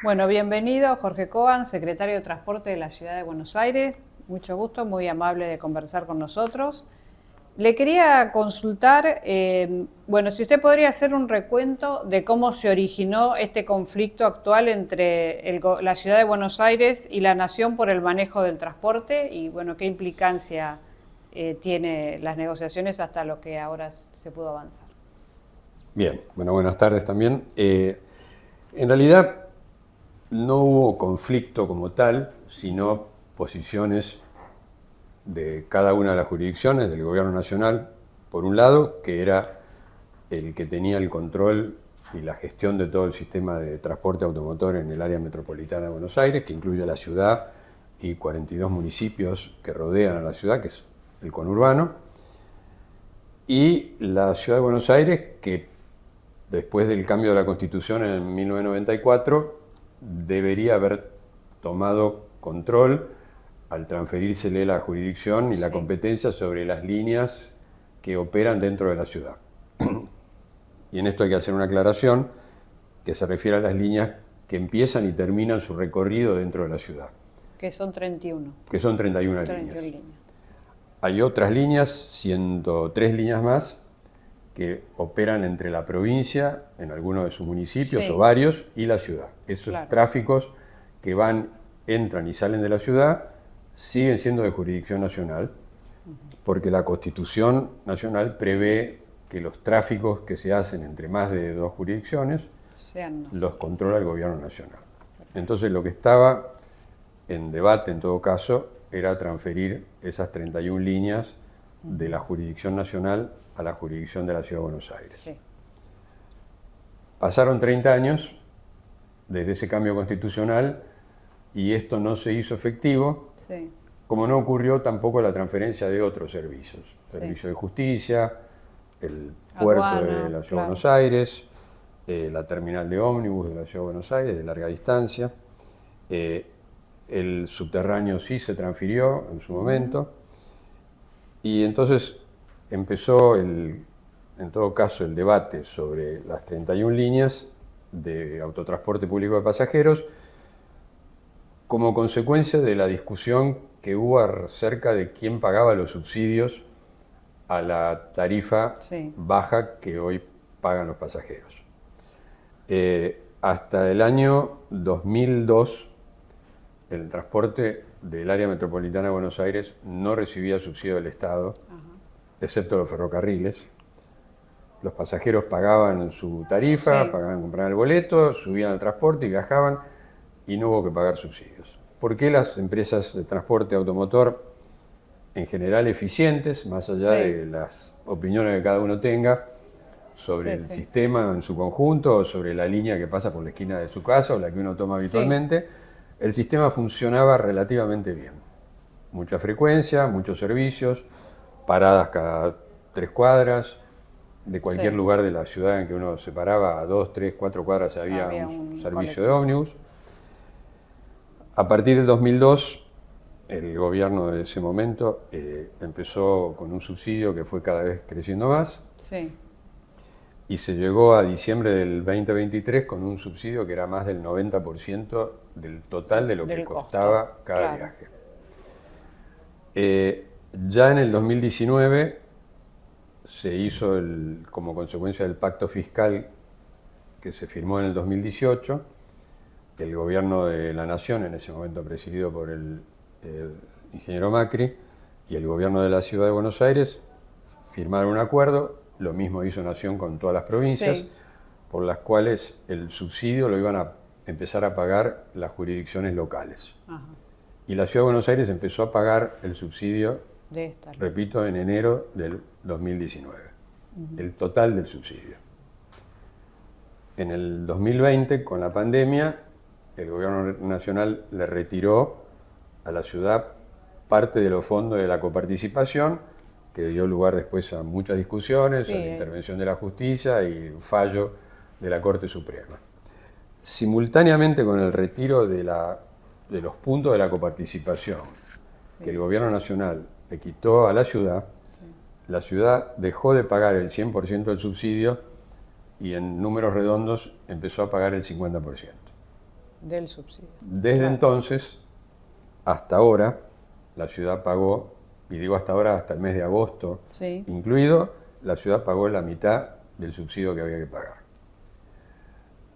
Bueno, bienvenido Jorge Coan, secretario de Transporte de la Ciudad de Buenos Aires. Mucho gusto, muy amable de conversar con nosotros. Le quería consultar, bueno, si usted podría hacer un recuento de cómo se originó este conflicto actual entre la Ciudad de Buenos Aires y la Nación por el manejo del transporte y, bueno, qué implicancia tiene las negociaciones hasta lo que ahora se pudo avanzar. Bien, bueno, buenas tardes también. En realidad no hubo conflicto como tal, sino posiciones de cada una de las jurisdicciones del gobierno nacional, por un lado, que era el que tenía el control y la gestión de todo el sistema de transporte automotor en el área metropolitana de Buenos Aires, que incluye la ciudad y 42 municipios que rodean a la ciudad, que es el conurbano, y la Ciudad de Buenos Aires, que después del cambio de la Constitución en 1994, debería haber tomado control al transferírsele la jurisdicción y la competencia sobre las líneas que operan dentro de la ciudad. Y en esto hay que hacer una aclaración que se refiere a las líneas que empiezan y terminan su recorrido dentro de la ciudad. Que son 31. Que son 31 líneas. Hay otras líneas, 103 líneas más, que operan entre la provincia, en algunos de sus municipios o varios, y la ciudad. Esos tráficos que van, entran y salen de la ciudad siguen siendo de jurisdicción nacional, porque la Constitución Nacional prevé que los tráficos que se hacen entre más de dos jurisdicciones los controla el gobierno nacional. Entonces lo que estaba en debate en todo caso era transferir esas 31 líneas de la jurisdicción nacional a la jurisdicción de la Ciudad de Buenos Aires. Sí. Pasaron 30 años desde ese cambio constitucional y esto no se hizo efectivo, como no ocurrió tampoco la transferencia de otros servicios. Servicio de justicia, el puerto de la Ciudad de Buenos Aires, la terminal de ómnibus de la Ciudad de Buenos Aires, de larga distancia. El subterráneo sí se transfirió en su momento. Y entonces empezó, en todo caso, el debate sobre las 31 líneas de autotransporte público de pasajeros como consecuencia de la discusión que hubo acerca de quién pagaba los subsidios a la tarifa baja que hoy pagan los pasajeros. Hasta el año 2002, el transporte del área metropolitana de Buenos Aires no recibía subsidio del Estado, excepto los ferrocarriles. Los pasajeros pagaban su tarifa, compraban el boleto, subían al transporte y viajaban y no hubo que pagar subsidios. ¿Por qué las empresas de transporte automotor, en general eficientes, más allá de las opiniones que cada uno tenga sobre el sistema en su conjunto o sobre la línea que pasa por la esquina de su casa o la que uno toma habitualmente, el sistema funcionaba relativamente bien? Mucha frecuencia, muchos servicios, paradas cada 3 cuadras, de cualquier lugar de la ciudad en que uno se paraba, a 2, 3, 4 cuadras había un servicio de ómnibus. A partir del 2002, el gobierno de ese momento empezó con un subsidio que fue cada vez creciendo más. Y se llegó a diciembre del 2023 con un subsidio que era más del 90% del total de lo que costaba cada viaje. Ya en el 2019 se hizo, como consecuencia del pacto fiscal que se firmó en el 2018, el gobierno de la Nación, en ese momento presidido por el ingeniero Macri, y el gobierno de la Ciudad de Buenos Aires firmaron un acuerdo, lo mismo hizo Nación con todas las provincias, por las cuales el subsidio lo iban a empezar a pagar las jurisdicciones locales. Y la Ciudad de Buenos Aires empezó a pagar el subsidio, repito, en enero del 2019, el total del subsidio. En el 2020, con la pandemia, el gobierno nacional le retiró a la ciudad parte de los fondos de la coparticipación, que dio lugar después a muchas discusiones, a la intervención de la justicia y un fallo de la Corte Suprema. Simultáneamente con el retiro de los puntos de la coparticipación que el gobierno nacional le quitó a la ciudad dejó de pagar el 100% del subsidio y en números redondos empezó a pagar el 50%. Del subsidio. Desde Claro. entonces hasta ahora, la ciudad pagó, y digo hasta ahora, hasta el mes de agosto Sí. incluido, la ciudad pagó la mitad del subsidio que había que pagar.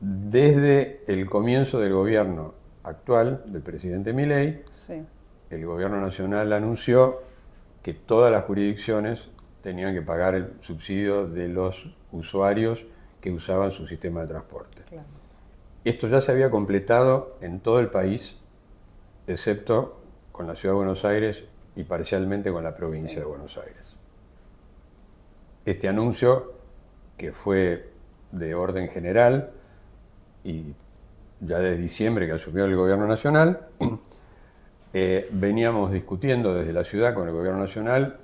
Desde el comienzo del gobierno actual, del presidente Milei, Sí. el gobierno nacional anunció que todas las jurisdicciones tenían que pagar el subsidio de los usuarios que usaban su sistema de transporte. Claro. Esto ya se había completado en todo el país, excepto con la Ciudad de Buenos Aires y parcialmente con la provincia Sí. de Buenos Aires. Este anuncio, que fue de orden general y ya desde diciembre que asumió el gobierno nacional, veníamos discutiendo desde la ciudad con el gobierno nacional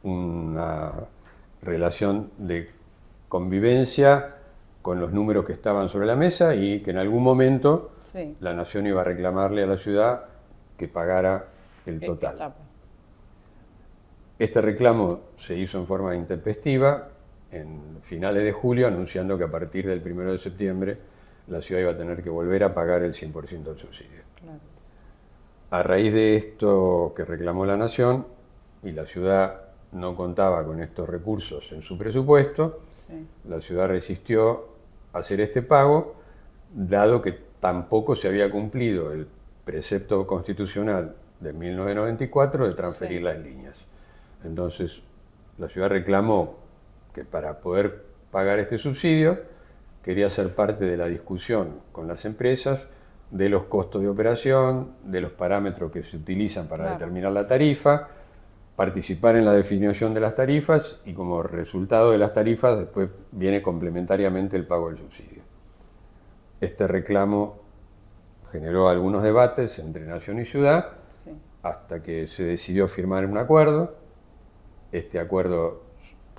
una relación de convivencia con los números que estaban sobre la mesa y que en algún momento Sí. la nación iba a reclamarle a la ciudad que pagara el total. Está. Este reclamo se hizo en forma intempestiva en finales de julio, anunciando que a partir del 1 de septiembre la ciudad iba a tener que volver a pagar el 100% del subsidio. Claro. A raíz de esto que reclamó la nación, y la ciudad no contaba con estos recursos en su presupuesto, Sí. la ciudad resistió a hacer este pago, dado que tampoco se había cumplido el precepto constitucional de 1994 de transferir Sí. las líneas. Entonces, la ciudad reclamó que para poder pagar este subsidio quería ser parte de la discusión con las empresas de los costos de operación, de los parámetros que se utilizan para Claro. determinar la tarifa, participar en la definición de las tarifas y como resultado de las tarifas después viene complementariamente el pago del subsidio. Este reclamo generó algunos debates entre nación y ciudad Sí. hasta que se decidió firmar un acuerdo. Este acuerdo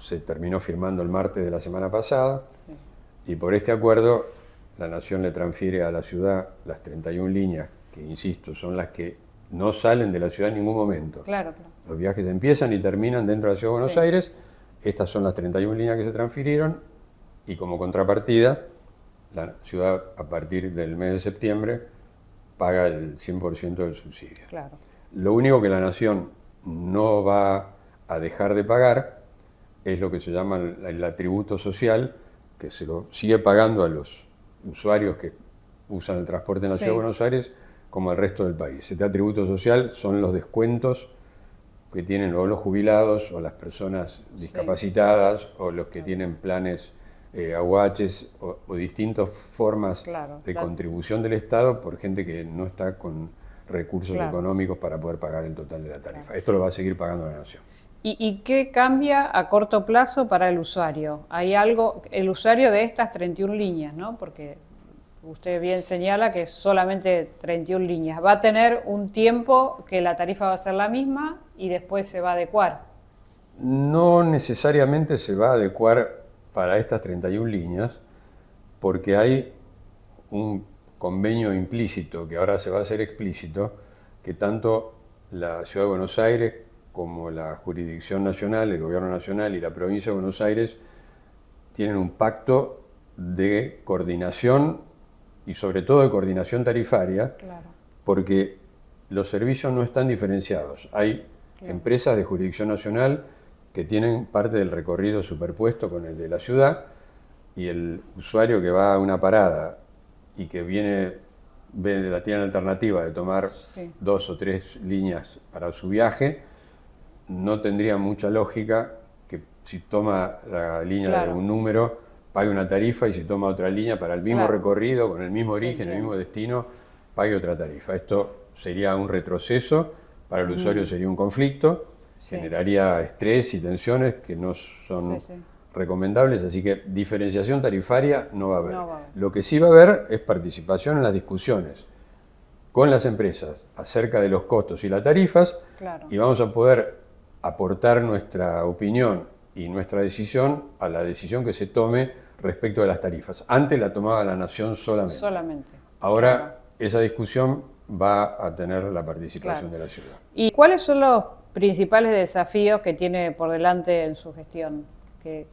se terminó firmando el martes de la semana pasada Sí. y por este acuerdo la nación le transfiere a la ciudad las 31 líneas que, insisto, son las que no salen de la ciudad en ningún momento. Claro, claro. Los viajes empiezan y terminan dentro de la Ciudad de Buenos Sí. Aires. Estas son las 31 líneas que se transfirieron y como contrapartida, la ciudad a partir del mes de septiembre paga el 100% del subsidio. Claro. Lo único que la nación no va a dejar de pagar es lo que se llama el atributo social, que se lo sigue pagando a los usuarios que usan el transporte en la Sí. Ciudad de Buenos Aires como al resto del país. Este atributo social son los descuentos que tienen o los jubilados o las personas discapacitadas o los que tienen planes AUHs o distintas formas Claro, de claro. contribución del Estado por gente que no está con recursos Claro. económicos para poder pagar el total de la tarifa. Esto lo va a seguir pagando la nación. ¿Y qué cambia a corto plazo para el usuario? Hay algo, el usuario de estas 31 líneas, ¿no? Porque usted bien señala que es solamente 31 líneas. Va a tener un tiempo que la tarifa va a ser la misma y después se va a adecuar. No necesariamente se va a adecuar para estas 31 líneas, porque hay un convenio implícito, que ahora se va a hacer explícito, que tanto la Ciudad de Buenos Aires como la jurisdicción nacional, el gobierno nacional y la provincia de Buenos Aires tienen un pacto de coordinación y sobre todo de coordinación tarifaria, Claro. porque los servicios no están diferenciados. Hay empresas de jurisdicción nacional que tienen parte del recorrido superpuesto con el de la ciudad y el usuario que va a una parada y que tiene la alternativa de tomar Sí. 2 o 3 líneas para su viaje, no tendría mucha lógica que si toma la línea Claro. de un número pague una tarifa y si toma otra línea para el mismo Claro. recorrido, con el mismo Sí, origen, el entiendo. mismo destino, pague otra tarifa. Esto sería un retroceso, para el usuario sería un conflicto, Sí. generaría estrés y tensiones que no son Sí, sí. recomendables, así que diferenciación tarifaria no va a haber. No va a haber. Lo que sí va a haber es participación en las discusiones con las empresas acerca de los costos y las tarifas, Claro. y vamos a poder aportar nuestra opinión y nuestra decisión a la decisión que se tome respecto de las tarifas. Antes la tomaba la nación solamente. Solamente. Ahora Claro. esa discusión va a tener la participación Claro. de la ciudad. ¿Y cuáles son los principales desafíos que tiene por delante en su gestión? Que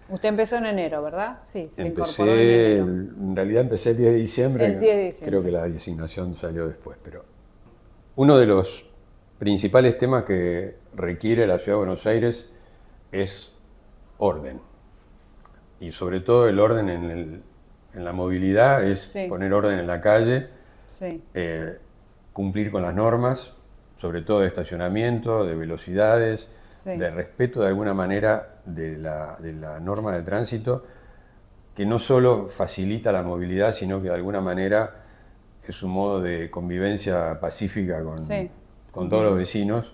Usted empezó en enero, ¿verdad? Sí, se incorporó en enero. En realidad empecé el 10 de diciembre. El 10 de diciembre. Creo que la designación salió después, pero uno de los principales temas que requiere la Ciudad de Buenos Aires es orden. Y sobre todo el orden en la movilidad es Sí. poner orden en la calle, Sí, cumplir con las normas, sobre todo de estacionamiento, de velocidades, sí. de respeto de alguna manera de la norma de tránsito, que no solo facilita la movilidad, sino que de alguna manera es un modo de convivencia pacífica Sí. con todos los vecinos,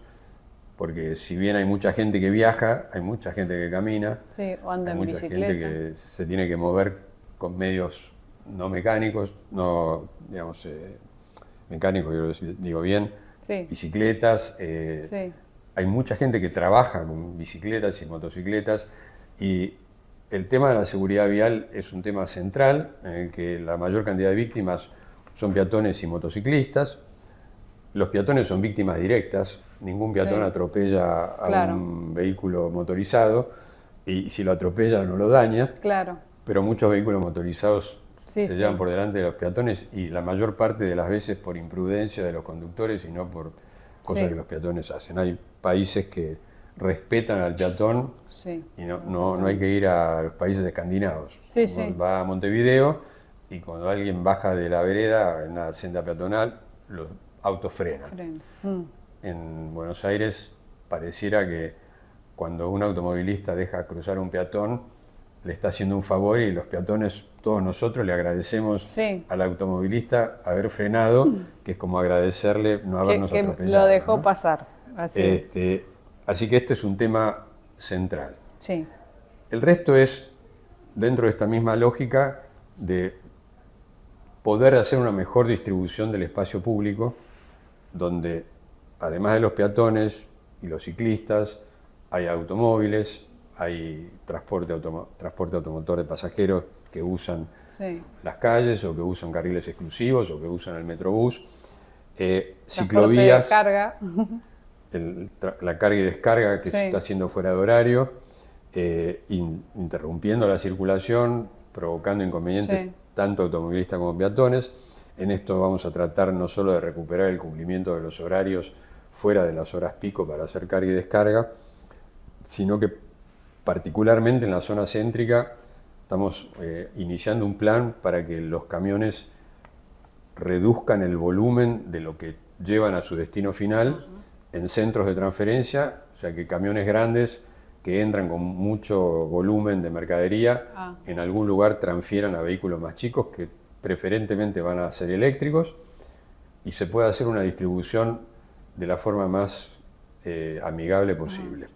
porque si bien hay mucha gente que viaja, hay mucha gente que camina, Sí, o anda hay en mucha bicicleta. gente que se tiene que mover con medios no mecánicos, no, digamos, mecánicos, yo digo bien, Sí. bicicletas. Sí, Hay mucha gente que trabaja con bicicletas y motocicletas, y el tema de la seguridad vial es un tema central en el que la mayor cantidad de víctimas son peatones y motociclistas. Los peatones son víctimas directas, ningún peatón Sí. atropella a Claro. un vehículo motorizado, y si lo atropella no lo daña, claro. pero muchos vehículos motorizados Sí, se sí. llevan por delante de los peatones, y la mayor parte de las veces por imprudencia de los conductores y no por cosas Sí. que los peatones hacen. Hay países que respetan al peatón Sí. y no hay que ir a los países escandinavos. Sí, Uno sí. va a Montevideo y cuando alguien baja de la vereda en una senda peatonal, los autos frenan. Freno. En Buenos Aires pareciera que cuando un automovilista deja cruzar a un peatón, le está haciendo un favor, y los peatones, todos nosotros, le agradecemos Sí. al automovilista haber frenado, que es como agradecerle no habernos Que atropellado. lo dejó ¿no? pasar. Así es. Así que este es un tema central. Sí. El resto es, dentro de esta misma lógica, de poder hacer una mejor distribución del espacio público, donde además de los peatones y los ciclistas, hay automóviles, hay transporte automotor de pasajeros que usan Sí. las calles, o que usan carriles exclusivos, o que usan el Metrobús, Transporte ciclovías, de carga. la carga y descarga que Sí. se está haciendo fuera de horario, interrumpiendo la circulación, provocando inconvenientes Sí. tanto automovilistas como peatones. En esto vamos a tratar no solo de recuperar el cumplimiento de los horarios fuera de las horas pico para hacer carga y descarga, sino que particularmente en la zona céntrica estamos iniciando un plan para que los camiones reduzcan el volumen de lo que llevan a su destino final en centros de transferencia, o sea que camiones grandes que entran con mucho volumen de mercadería en algún lugar transfieran a vehículos más chicos, que preferentemente van a ser eléctricos, y se puede hacer una distribución de la forma más amigable posible.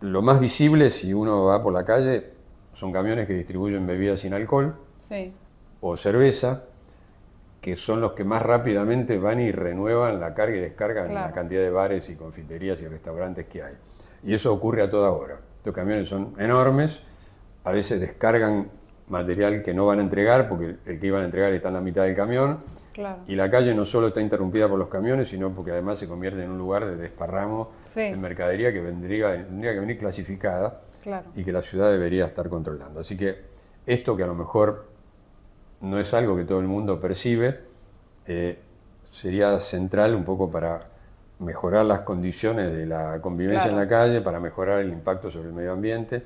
Lo más visible, si uno va por la calle, son camiones que distribuyen bebidas sin alcohol, Sí. o cerveza, que son los que más rápidamente van y renuevan la carga y descarga en la Claro. cantidad de bares y confiterías y restaurantes que hay. Y eso ocurre a toda hora. Estos camiones son enormes, a veces descargan material que no van a entregar, porque el que iban a entregar está en la mitad del camión, Claro. y la calle no solo está interrumpida por los camiones, sino porque además se convierte en un lugar de desparramo Sí. de mercadería que tendría que venir clasificada, Claro. y que la ciudad debería estar controlando. Así que esto, que a lo mejor no es algo que todo el mundo percibe, sería central un poco para mejorar las condiciones de la convivencia Claro. en la calle, para mejorar el impacto sobre el medio ambiente.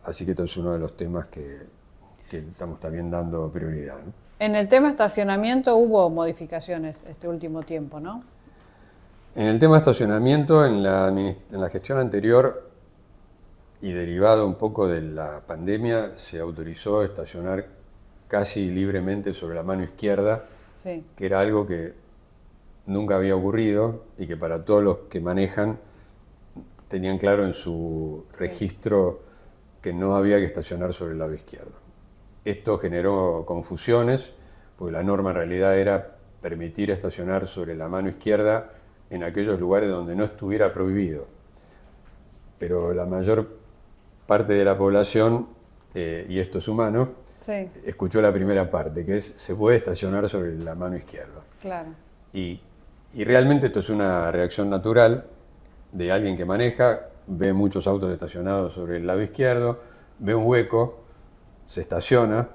Así que esto es uno de los temas que estamos también dando prioridad, ¿no? En el tema estacionamiento hubo modificaciones este último tiempo, ¿no? En el tema de estacionamiento, en la gestión anterior, y derivado un poco de la pandemia, se autorizó estacionar casi libremente sobre la mano izquierda, Sí. que era algo que nunca había ocurrido, y que para todos los que manejan tenían claro en su registro que no había que estacionar sobre el lado izquierdo. Esto generó confusiones, porque la norma en realidad era permitir estacionar sobre la mano izquierda en aquellos lugares donde no estuviera prohibido. Pero la mayor parte de la población, y esto es humano, Sí. escuchó la primera parte, que es: se puede estacionar sobre la mano izquierda. Claro. Y realmente esto es una reacción natural de alguien que maneja, ve muchos autos estacionados sobre el lado izquierdo, ve un hueco, se estaciona,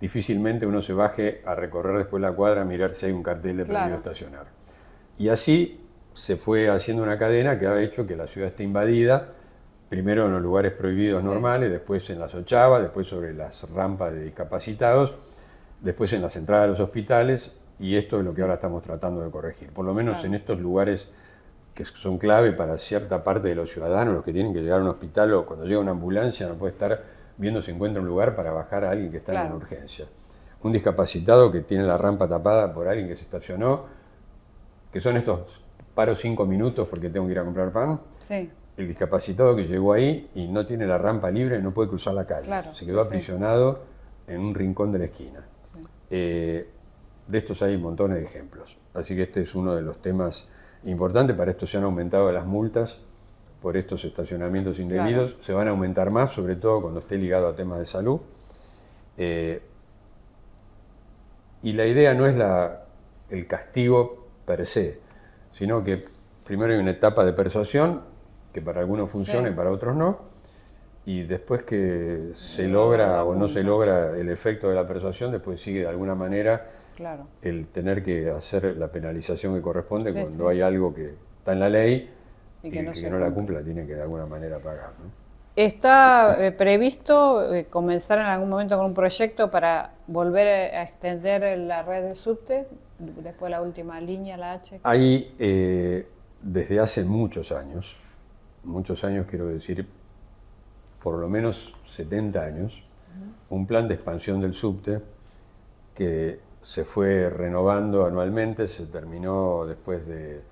difícilmente uno se baje a recorrer después la cuadra a mirar si hay un cartel de prohibido estacionar. Y así se fue haciendo una cadena que ha hecho que la ciudad esté invadida, primero en los lugares prohibidos normales, después en las ochavas, después sobre las rampas de discapacitados, después en las entradas de los hospitales, y esto es lo que ahora estamos tratando de corregir. Por lo menos en estos lugares que son clave para cierta parte de los ciudadanos, los que tienen que llegar a un hospital o cuando llega una ambulancia no puede estar viendo si encuentra un lugar para bajar a alguien que está en urgencia. Un discapacitado que tiene la rampa tapada por alguien que se estacionó, que son estos paro 5 minutos porque tengo que ir a comprar pan. Sí. El discapacitado que llegó ahí y no tiene la rampa libre, no puede cruzar la calle. Se quedó aprisionado en un rincón de la esquina. De estos hay montones de ejemplos. Así que este es uno de los temas importantes. Para esto se han aumentado las multas por estos estacionamientos indebidos. Se van a aumentar más, sobre todo cuando esté ligado a temas de salud. Y la idea no es el castigo per se, sino que primero hay una etapa de persuasión, que para algunos funciona y para otros no, y después que se logra o no se logra el efecto de la persuasión, después sigue de alguna manera el tener que hacer la penalización que corresponde cuando hay algo que está en la ley y que no la cumpla tiene que de alguna manera pagar, ¿no? ¿Está previsto comenzar en algún momento con un proyecto para volver a extender la red de subte, después de la última línea, la H? Hay, desde hace muchos años quiero decir, por lo menos 70 años, un plan de expansión del subte que se fue renovando anualmente, se terminó después de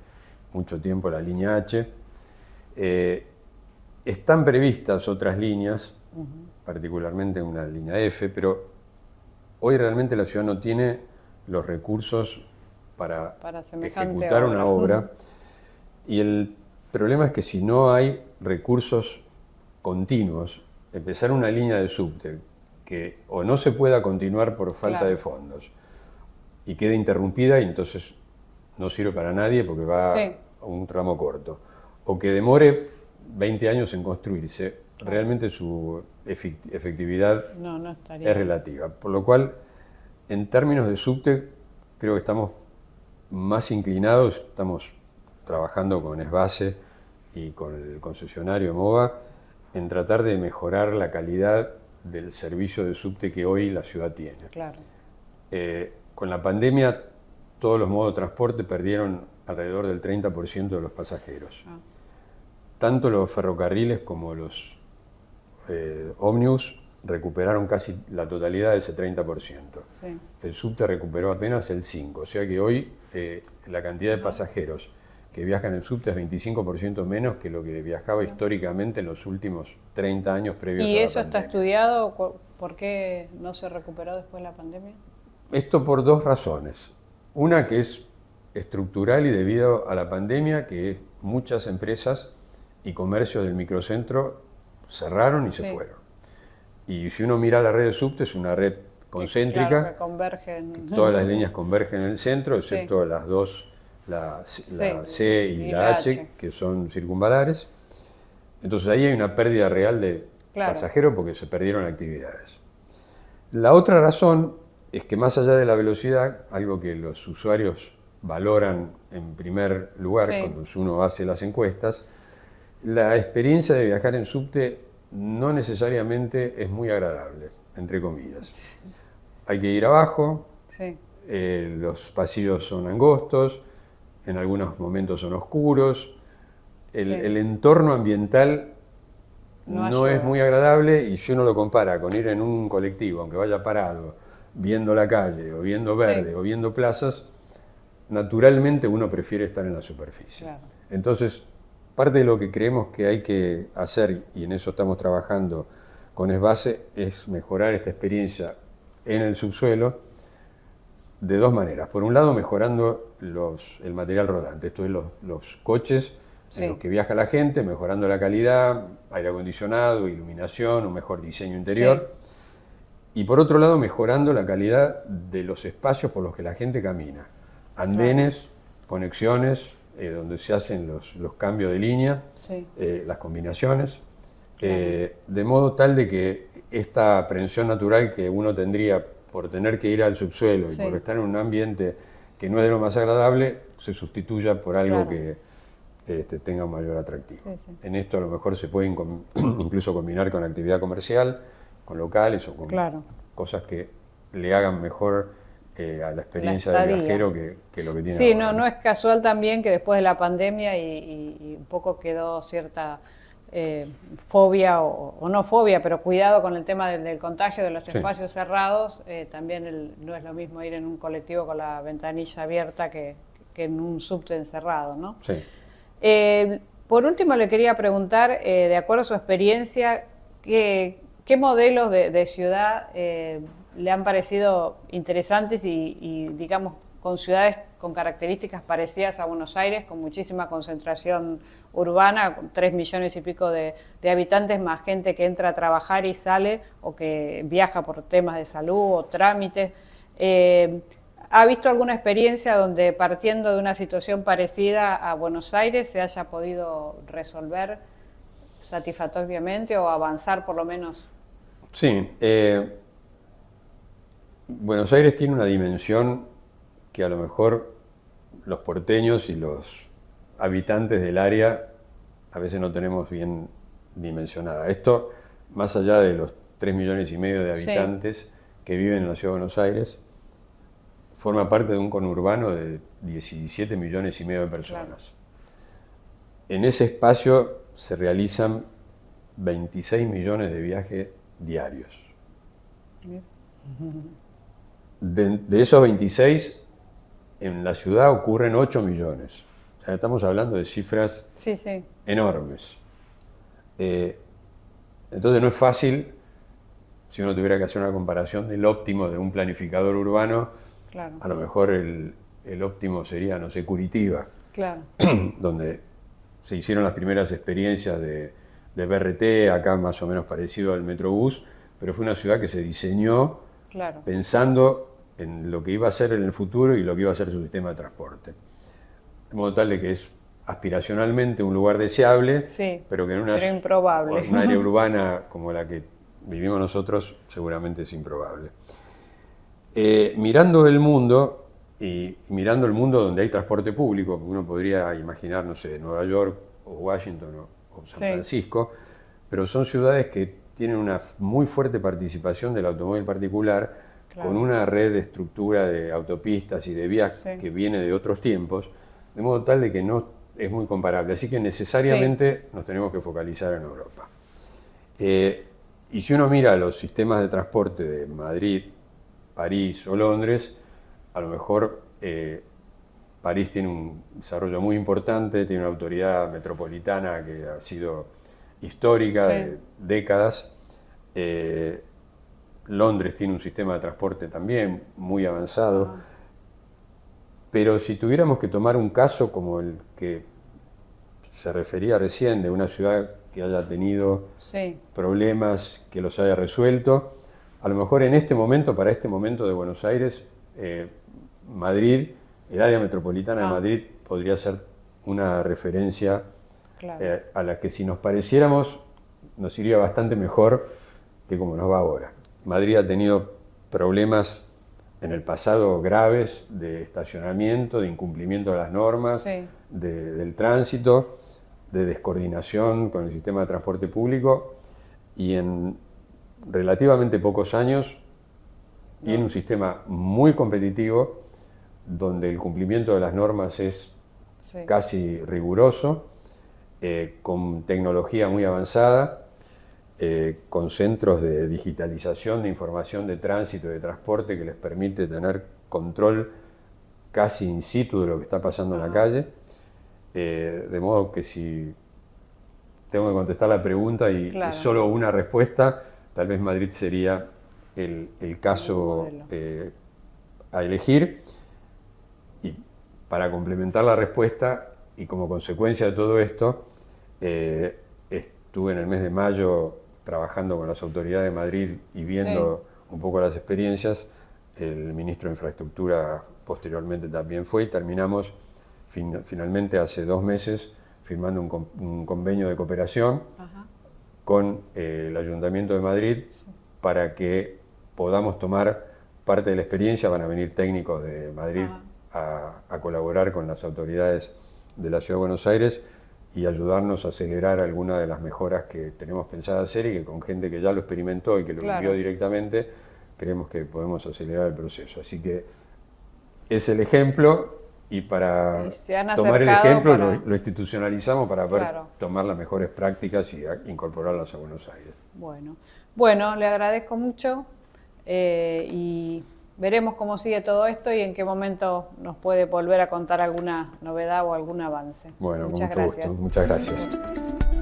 mucho tiempo la línea H. Están previstas otras líneas, particularmente una línea F, pero hoy realmente la ciudad no tiene los recursos para ejecutar una obra. Y el problema es que si no hay recursos continuos, empezar una línea de subte que o no se pueda continuar por falta de fondos y quede interrumpida y entonces no sirve para nadie porque va a un tramo corto, o que demore 20 años en construirse, realmente su efectividad es relativa. Por lo cual, en términos de subte, creo que estamos más inclinados, estamos trabajando con Esbase y con el concesionario MOVA en tratar de mejorar la calidad del servicio de subte que hoy la ciudad tiene. Con la pandemia, todos los modos de transporte perdieron alrededor del 30% de los pasajeros. Tanto los ferrocarriles como los ómnibus recuperaron casi la totalidad de ese 30%. El subte recuperó apenas el 5%, o sea que hoy la cantidad de pasajeros que viajan en subte es 25% menos que lo que viajaba históricamente en los últimos 30 años previos a la pandemia. ¿Y eso está estudiado? ¿Por qué no se recuperó después de la pandemia? Esto por dos razones. Una que es estructural y debido a la pandemia, que muchas empresas y comercios del microcentro cerraron y se fueron. Y si uno mira la red de subte, es una red concéntrica, que convergen. Todas las líneas convergen en el centro, excepto las dos, la C y la H, que son circunvalares. Entonces ahí hay una pérdida real de pasajeros porque se perdieron actividades. La otra razón es que más allá de la velocidad, algo que los usuarios valoran en primer lugar cuando uno hace las encuestas, la experiencia de viajar en subte no necesariamente es muy agradable, entre comillas. Hay que ir abajo, los pasillos son angostos, en algunos momentos son oscuros, el entorno ambiental no es muy agradable, y si uno lo compara con ir en un colectivo, aunque vaya parado, viendo la calle, o viendo verde, o viendo plazas, naturalmente uno prefiere estar en la superficie. Entonces, parte de lo que creemos que hay que hacer, y en eso estamos trabajando con Esbase, es mejorar esta experiencia en el subsuelo de dos maneras. Por un lado, mejorando el material rodante, esto es los coches en los que viaja la gente, mejorando la calidad, aire acondicionado, iluminación, un mejor diseño interior. Y por otro lado, mejorando la calidad de los espacios por los que la gente camina. Andenes, conexiones, donde se hacen los cambios de línea, Sí. las combinaciones, de modo tal de que esta aprehensión natural que uno tendría por tener que ir al subsuelo y Sí. por estar en un ambiente que no es de lo más agradable, se sustituya por algo Claro. que tenga un mayor atractivo. Sí, sí. En esto a lo mejor se puede incluso combinar con actividad comercial, con locales o con Claro. cosas que le hagan mejor a la experiencia del estadía. viajero que lo que tiene Sí, ahora, no es casual también que después de la pandemia y un poco quedó cierta fobia o no fobia, pero cuidado con el tema del contagio de los Sí. espacios cerrados. También no es lo mismo ir en un colectivo con la ventanilla abierta que en un subte encerrado, ¿no? Sí. Por último, le quería preguntar, de acuerdo a su experiencia, ¿qué modelos de ciudad le han parecido interesantes y, digamos, con ciudades con características parecidas a Buenos Aires, con muchísima concentración urbana, con 3 millones y pico de habitantes, más gente que entra a trabajar y sale, o que viaja por temas de salud o trámites? ¿Ha visto alguna experiencia donde, partiendo de una situación parecida a Buenos Aires, se haya podido resolver satisfactoriamente o avanzar por lo menos? Sí. Buenos Aires tiene una dimensión que a lo mejor los porteños y los habitantes del área a veces no tenemos bien dimensionada. Esto, más allá de los 3 millones y medio de habitantes que viven en la ciudad de Buenos Aires, forma parte de un conurbano de 17 millones y medio de personas. Claro. En ese espacio se realizan 26 millones de viajes diarios. De esos 26, en la ciudad ocurren 8 millones. O sea, estamos hablando de cifras Sí, sí. enormes. Entonces no es fácil, si uno tuviera que hacer una comparación del óptimo de un planificador urbano, Claro. a lo mejor el óptimo sería, no sé, Curitiba, Claro. donde se hicieron las primeras experiencias de BRT, acá más o menos parecido al Metrobús, pero fue una ciudad que se diseñó Claro. pensando en lo que iba a ser en el futuro y lo que iba a ser su sistema de transporte. De modo tal de que es aspiracionalmente un lugar deseable, Sí, pero que en pero improbable. un área urbana como la que vivimos nosotros seguramente es improbable. Mirando el mundo, y mirando el mundo donde hay transporte público, uno podría imaginar, no sé, Nueva York o Washington o San Sí. Francisco, pero son ciudades que tienen una muy fuerte participación del automóvil particular, Claro. con una red de estructura de autopistas y de vías Sí. que viene de otros tiempos, de modo tal de que no es muy comparable. Así que necesariamente nos tenemos que focalizar en Europa. Y si uno mira los sistemas de transporte de Madrid, París o Londres, a lo mejor París tiene un desarrollo muy importante, tiene una autoridad metropolitana que ha sido histórica, Sí. de décadas. Londres tiene un sistema de transporte también muy avanzado. Pero si tuviéramos que tomar un caso como el que se refería recién, de una ciudad que haya tenido Sí. problemas, que los haya resuelto, a lo mejor en este momento, para este momento de Buenos Aires, Madrid, el área metropolitana de Madrid podría ser una referencia Claro. a la que, si nos pareciéramos, nos iría bastante mejor que como nos va ahora. Madrid ha tenido problemas en el pasado graves de estacionamiento, de incumplimiento de las normas, Sí. del tránsito, de descoordinación con el sistema de transporte público, y en relativamente pocos años tiene un sistema muy competitivo donde el cumplimiento de las normas es Sí. casi riguroso, con tecnología muy avanzada, con centros de digitalización de información de tránsito y de transporte que les permite tener control casi in situ de lo que está pasando en la calle. De modo que si tengo que contestar la pregunta y Claro. solo una respuesta, tal vez Madrid sería el caso a elegir. Y para complementar la respuesta, y como consecuencia de todo esto, estuve en el mes de mayo trabajando con las autoridades de Madrid y viendo un poco las experiencias. El ministro de Infraestructura posteriormente también fue, y terminamos finalmente hace 2 meses firmando un convenio de cooperación Ajá. con el Ayuntamiento de Madrid para que podamos tomar parte de la experiencia. Van a venir técnicos de Madrid a colaborar con las autoridades de la Ciudad de Buenos Aires y ayudarnos a acelerar algunas de las mejoras que tenemos pensado hacer, y que con gente que ya lo experimentó y que lo vivió directamente, creemos que podemos acelerar el proceso. Así que es el ejemplo, y para tomar el ejemplo lo institucionalizamos para poder tomar las mejores prácticas y incorporarlas a Buenos Aires. Bueno, le agradezco mucho y veremos cómo sigue todo esto y en qué momento nos puede volver a contar alguna novedad o algún avance. Bueno, muchas con mucho gracias. gusto. Muchas gracias.